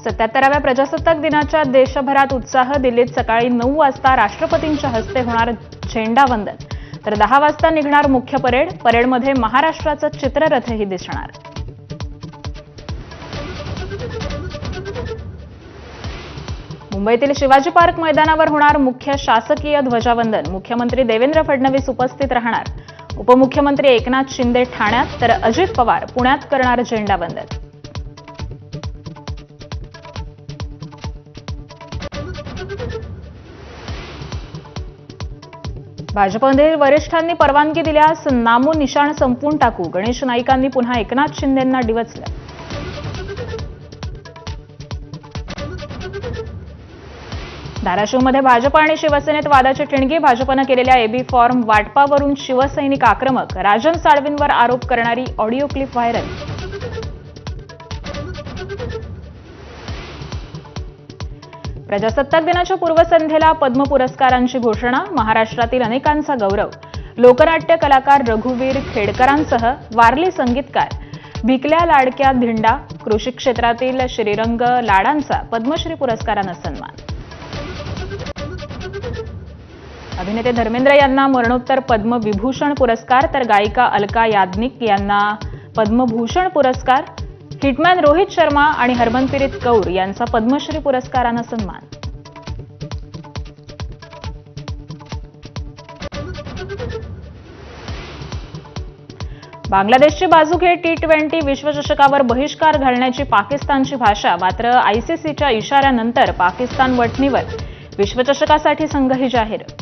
77व्या प्रजासत्ताक दिनाच्या देशभरात उत्साह. दिल्लीत सकाळी 9 वाजता राष्ट्रपतींच्या हस्ते होणार झेंडावंदन, तर 10 वाजता निघणार मुख्य परेड. परेडमध्ये महाराष्ट्राचा चित्ररथही दिसणार. मुंबईतील शिवाजी पार्क मैदानावर होणार मुख्य शासकीय ध्वजावंदन. मुख्यमंत्री देवेंद्र फडणवीस उपस्थित राहणार. उपमुख्यमंत्री एकनाथ शिंदे ठाण्यात, तर अजित पवार पुण्यात करणार झेंडावंदन. भाजपमधील वरिष्ठांनी परवानगी दिल्यास नामो निशाण संपवून टाकू. गणेश नाईकांनी पुन्हा एकनाथ शिंदेंना डिवचलं. धाराशिवमध्ये भाजप आणि शिवसेनेत वादाची ठिणगी. भाजपनं केलेल्या एबी फॉर्म वाटपावरून शिवसैनिक आक्रमक. राजन साळवींवर आरोप करणारी ऑडिओ क्लिप व्हायरल. प्रजासत्ताक दिनाच्या पूर्वसंध्येला पद्म पुरस्कारांची घोषणा. महाराष्ट्रातील अनेकांचा गौरव. लोकनाट्य कलाकार रघुवीर खेडकरांसह वारली संगीतकार भिकल्या लाडक्या धिंडा, कृषी क्षेत्रातील श्रीरंग लाडांचा पद्मश्री पुरस्कारानं सन्मान. अभिनेते धर्मेंद्र यांना मरणोत्तर पद्मविभूषण पुरस्कार, तर गायिका अलका याज्ञिक यांना पद्मभूषण पुरस्कार. हिटमॅन रोहित शर्मा आणि हरमनप्रीत कौर यांचा पद्मश्री पुरस्कारानं सन्मान. बांगलादेशची बाजू घेत T20 विश्वचषकावर बहिष्कार घालण्याची पाकिस्तानची भाषा. मात्र आयसीसीच्या इशाऱ्यानंतर पाकिस्तान वठणीवर. विश्वचषकासाठी संघही जाहीर.